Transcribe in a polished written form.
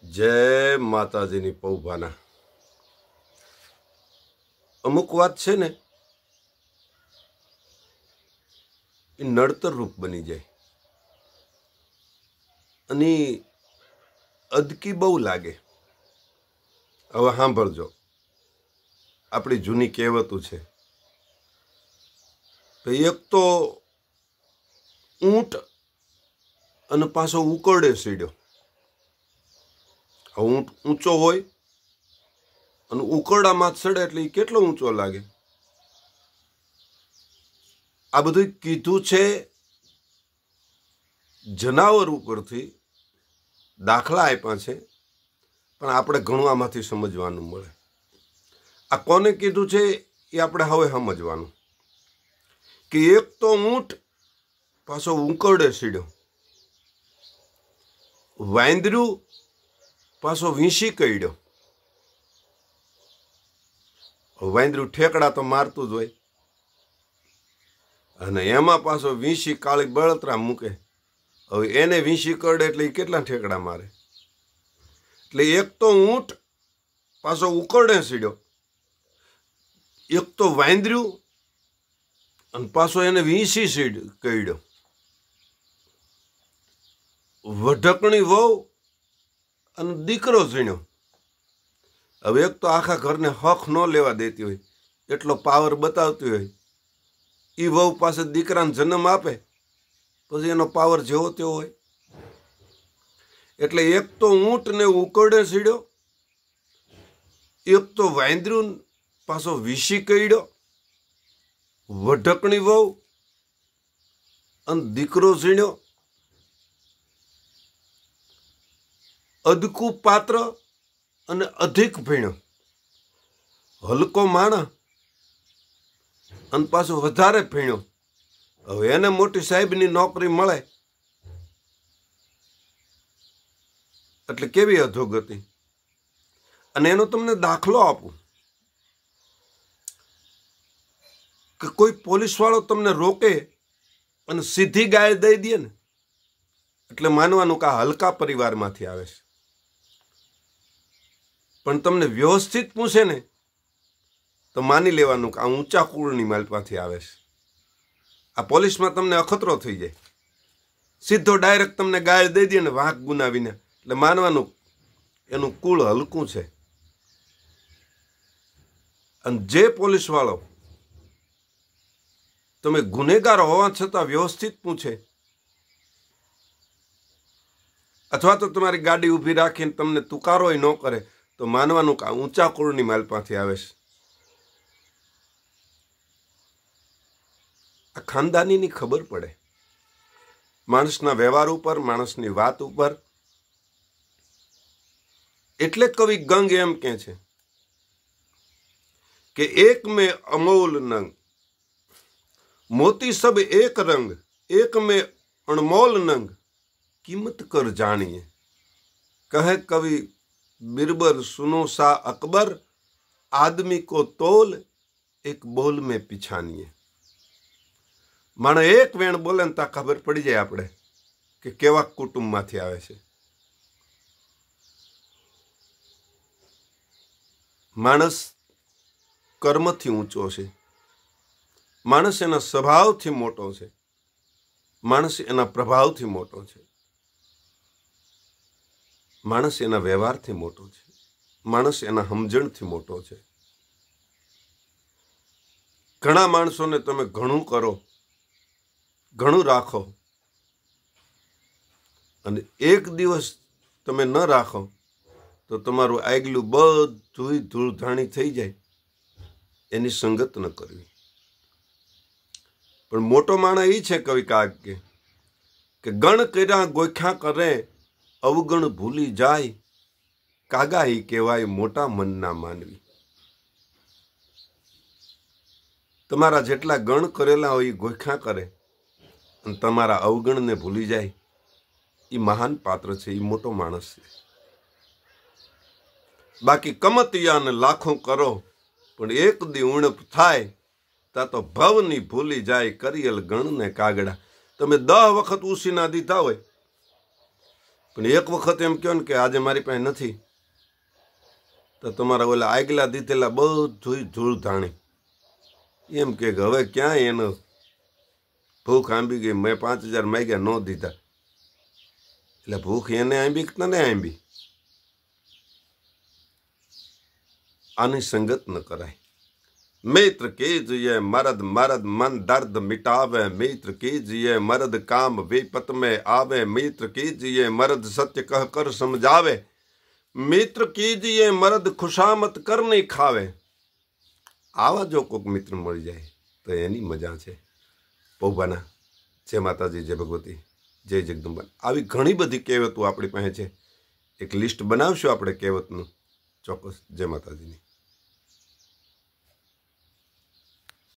जय माताजीनी पौभाना। अमुक बात छे ने ए नड़तर रूप बनी जाए अनी अदकी बहु लागे। हवे सांभळजो, आपणी जूनी कहेवतो छे एक तो ऊंट अने पाछो उकरडे सीड्यो। ऊंट ऊंचो होय अने उकरडामां चढ़े एटले केटलो ऊंचो लागे। आ बधुं कीधुं छे जनावर उपरथी, दाखला आप्या छे, पण आपणे घणुं आमांथी समजवानुं मळे। आ कोने कीधुं छे ए आपणे हवे समजवानुं कि एक तो ऊंट पाछो उकरडे सीड्यो, वांदरू पाछो वींसी कईड्यो। वांदरू ठेकड़ा तो मारतुं ज होय अने एमां पाछो वींसी काळी बळतरा मूके। हवे एने वींसी करडे एटले केटला ठेकड़ा मारे। एटले एक तो ऊंट पाछो उकरडे सीड्यो, एक तो वांदरू अने पाछो एने वींसी कईड्यो। वढकणी वहू अने दीकरो झीण्यो। हवे एक तो आखा घरने हक न लेवा देती होय, एटलो पावर बतावती होय, ई वहू पासे दीकराने जन्म आपे पछी एनो पावर जेवो तेवो होय। एटले एक तो ऊंट ने उकरडे सीड्यो, एक तो वांदरू पाछो वीसी कईड्यो, वढकणी वहू अने दीकरो झीण्यो। अदकू पात्र अने अधिक भीण्यो। हलको माणा अने पाछो वधारे भीण्यो। हवे एने मोटी साहेबनी नौकरी मळे एटले केवी अधोगति। अने एनो तमने दाखलो आपूं के कोई पोलीसवाळो तमने रोके अने सीधी गाय दई दे ने एटले मानवानुं के आ हलका परिवारमांथी आवे छे। पण तमने व्यवस्थित पूछे ने तो मानी लेवानुं के आ ऊंचा कुळनी मालपाथी आवे छे। आ पोलीसमां तमने अखतरो थई जाय, सीधो डायरेक्ट तमने गाय दई दे ने वांक गुनावीने એટલે માનવાનું એનું કુળ હલકું છે। અને જે પોલીસવાળો તમે ગુનેગાર હોવા છતાં વ્યવસ્થિત પૂછે અથવા તો તમારી ગાડી ઊભી રાખીને તમને તુકારોય ન કરે તો માનવાનું કે ઊંચા કુળની માલપાથી આવે છે। આ ખાનદાનીની ખબર પડે માણસના વ્યવહાર ઉપર, માણસની વાત ઉપર। એટલે કવિ ગંગ એમ કહે છે કે એક में अमोल नंग, मोती सब एक रंग, एक में अनमोल नंग, कीमत कर जानिए। कहे कवि बिरबर सुनो सा अकबर, आदमी को तोल एक बोल में पिछानिए। माने एक वेण बोले ने ता खबर पड़ी जाए आपणे के केवा कुटुंबमांथी आवे छे। माणस कर्मथी ऊंचो छे, माणस एना स्वभावथी मोटो छे, माणस एना प्रभावथी मोटो छे, माणस एना व्यवहारथी मोटो छे, माणस एना समजणथी मोटो छे। घणा माणसोने तमे घणुं करो, घणुं राखो अने एक दिवस तमे न राखो तो तमारुं आगलू बधुंय धूळधाणी थई जाय। एनी संगत न करवी। पण मोटो माणस ई छे कवि काग के गण कर्या गोख्या करे, अवगण भूली जाय, कागा ई कहेवाय मोटा मनना मानवी। तमारा जेटला गण करेला होय गोख्या करे अने तमारा अवगण ने भूली जाय, ई महान पात्र छे, ई मोटो माणस छे। बाकी कमतिया ने लाखों करो पण एक दी उणप थाय ता तो भवनी भूली जाय, करियल गण ने कागड़ा। तमे 10 वखत उसीना दीधा होय પણ એક વખત એમ કહો ને કે આજે મારી પાસે નથી, તો તમારા ઓલા આગલા દીધેલા બધું ધૂળ ધાણી એમ કે હવે ક્યાં એનો ભૂખ આંબી ગઈ, મેં 5000 માગ્યા ન દીધા, એટલે ભૂખ એને આંબી કે તને આંબી? આની સંગત ન કરાય। મિત્ર कीजिए मर्द मर्द मन दर्द मिटावे, मित्र कीजिए मर्द काम विपत में आवे, मित्र कीजिए मर्द सत्य कह कर समझावे, मित्र कीजिए मर्द खुशामत कर नहीं खावे। आवा जो कोक मित्र मળી જાય તો એની મજા છે। પૌભાના જય માતાજી, જય ભગવતી, જય જગદંબા। આવી ઘણી બધી કહેવતો આપણી પાસે છે, એક લિસ્ટ બનાવશું આપણે કહેવતનું ચોક્કસ। જય માતાજીની।